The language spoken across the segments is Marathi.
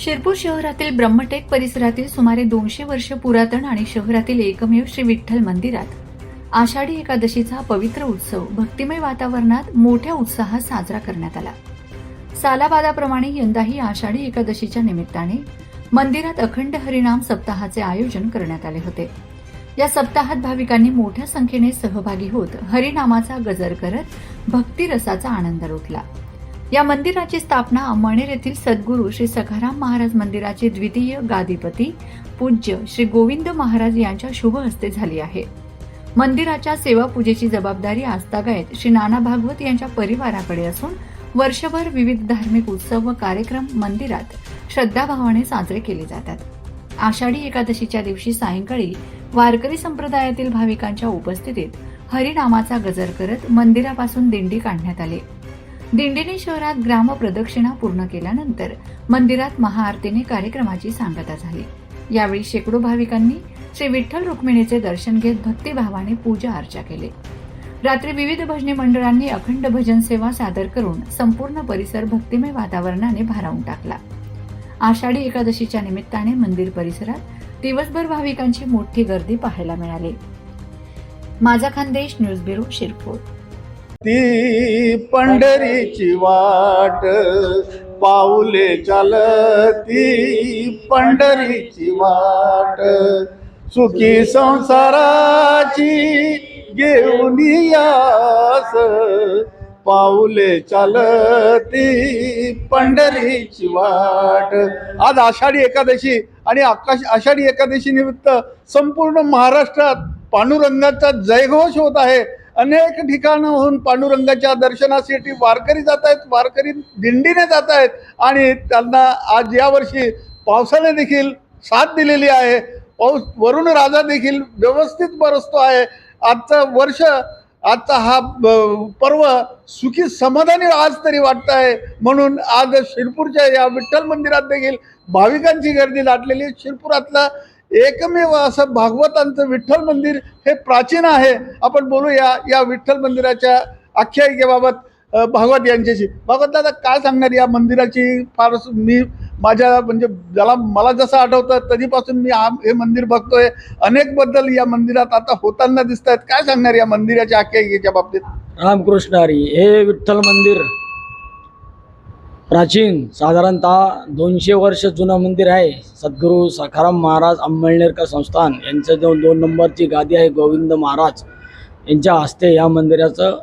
शिरपूर शहरातील ब्रह्मटेक परिसरातील सुमारे 200 वर्ष पुरातन आणि शहरातील एकमेव श्री विठ्ठल मंदिरात आषाढी एकादशीचा पवित्र उत्सव भक्तिमय वातावरणात मोठ्या उत्साहात साजरा करण्यात आला। सालाबादाप्रमाणे यंदाही आषाढी एकादशीच्या निमित्ताने मंदिरात अखंड हरिनाम सप्ताहाचे आयोजन करण्यात आले होते। या सप्ताहात भाविकांनी मोठ्या संख्येने सहभागी होत हरिनामाचा गजर करत भक्तिरसाचा आनंद लुटला। या मंदिराची स्थापना अंमळनेर येथील सद्गुरू श्री सखाराम महाराज मंदिराचे द्वितीय गादीपती पूज्य श्री गोविंद महाराज यांच्या शुभ हस्ते झाली आहे। मंदिराच्या सेवा पूजेची जबाबदारी आस्थागायत श्री नाना भागवत यांच्या परिवाराकडे असून वर्षभर विविध धार्मिक उत्सव व कार्यक्रम मंदिरात श्रद्धाभावाने साजरे केले जातात। आषाढी एकादशीच्या दिवशी सायंकाळी वारकरी संप्रदायातील भाविकांच्या उपस्थितीत हरिनामाचा गजर करत मंदिरापासून दिंडी काढण्यात आली। दिंडीने शहरात ग्राम प्रदक्षिणा पूर्ण केल्यानंतर मंदिरात महाआरतीने कार्यक्रमाची सांगता झाली। यावेळी शेकडो भाविकांनी श्री विठ्ठल रुक्मिणीचे दर्शन घेत भक्तिभावाने पूजा अर्चा केली। रात्री विविध भजनी मंडळांनी अखंड भजन सेवा सादर करून संपूर्ण परिसर भक्तिमय वातावरणाने भारावून टाकला। आषाढी एकादशीच्या निमित्ताने मंदिर परिसरात दिवसभर भाविकांची मोठी गर्दी पाहायला मिळाली। माझा खानदेश न्यूज ब्युरो शिरपूर। ती पंढरीची वाट पाऊले चालती पंढरीची वाट सुखी संसाराची घेऊन यास पाऊले चालती पंढरीची वाट। आज आषाढी एकादशी आणि आषाढी एकादशी निमित्त संपूर्ण महाराष्ट्रात पांडुरंगाचा जयघोष होत आहे। अनेक ठिकाणाहून पांडुरंगाच्या दर्शनासाठी वारकरी जात आहेत, वारकरी दिंडीने जात आहेत आणि त्यांना आज यावर्षी पावसाने देखील साथ दिलेली आहे। पाऊस वरुण राजा देखील व्यवस्थित बरसतो आहे। आजचा हा पर्व सुखी समाधानी आज तरी वाटत आहे। म्हणून आज शिरपूरच्या या विठ्ठल मंदिरात देखील भाविकांची गर्दी लाटलेली। शिरपुरातला एकमेव असं भागवतांचं विठ्ठल मंदिर हे प्राचीन आहे। आपण बोलूया या विठ्ठल मंदिराच्या आख्यायिकेबाबत भागवत यांच्याशी। भागवत दादा, काय सांगणार या मंदिराची? फार मी माझ्या म्हणजे मला जसं आठवतं कधीपासून मी हे मंदिर बघतोय, अनेक बद्दल या मंदिरात आता होताना दिसत आहेत। काय सांगणार या मंदिराच्या आख्यायिकेच्या बाबतीत? रामकृष्ण हरी। हे विठ्ठल मंदिर प्राचीन साधारणतः 200 वर्ष जुनं मंदिर आहे। सद्गुरू सखाराम महाराज अंमळनेरकर संस्थान यांचं जो 2 नंबरची गादी आहे गोविंद महाराज यांच्या हस्ते या मंदिराचं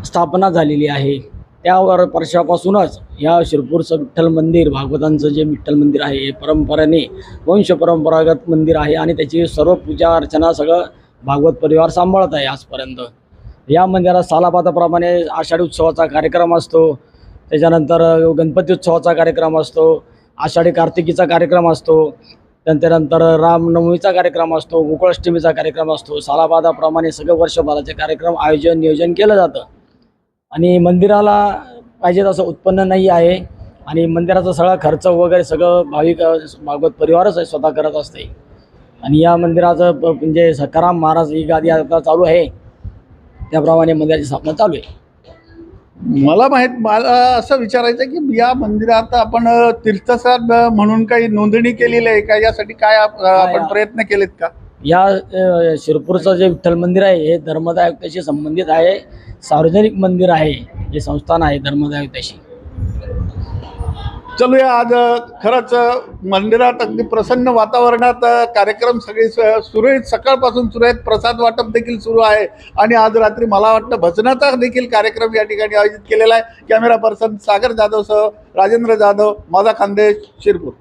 स्थापना झालेली आहे। त्या वर्षापासूनच या शिरपूरचं विठ्ठल मंदिर भागवतांचं जे विठ्ठल मंदिर आहे हे परंपरेने वंश परंपरागत मंदिर आहे आणि त्याची सर्व पूजा अर्चना सगळं भागवत परिवार सांभाळत आहे आजपर्यंत। या मंदिरात सालाबादाप्रमाणे आषाढी उत्सवाचा कार्यक्रम असतो, त्याच्यानंतर गणपती उत्सवाचा कार्यक्रम असतो, आषाढी कार्तिकीचा कार्यक्रम असतो, त्यानंतर रामनवमीचा कार्यक्रम असतो, गोकुळाष्टमीचा कार्यक्रम असतो। सालाबादाप्रमाणे सगळं वर्षभराचे कार्यक्रम नियोजन केलं जातं आणि मंदिराला पाहिजे तसं उत्पन्न नाही आहे आणि मंदिराचा सगळा खर्च वगैरे सगळं भागवत परिवारच स्वतः करत असते। आणि या मंदिराचं म्हणजे सखाराम महाराज ही गादी आता चालू आहे, त्याप्रमाणे मंदिराची स्थापना चालू आहे। मला असं विचारायचं की या मंदिरात आपण तीर्थस्थान म्हणून काही नोंदणी केलेली आहे का? यासाठी काय आपण प्रयत्न केलेत का? या शिरपूरचं जे विठ्ठल मंदिर आहे हे धर्मदाय आयुक्ताशी संबंधित आहे, सार्वजनिक मंदिर आहे, जे संस्थान आहे धर्मदाय आयुक्ताशी। चलूया, आज खरंच मंदिरात अगदी प्रसन्न वातावरणात कार्यक्रम सगळे सुरळीत सकाळपासून सुरू आहेत। प्रसाद वाटप देखील सुरू आहे आणि आज रात्री मला वाटतं भजनाचा देखील कार्यक्रम या ठिकाणी आयोजित केलेला आहे। कॅमेरा पर्सन सागर जाधव सह राजेंद्र जाधव, माझा खानदेश, शिरपूर।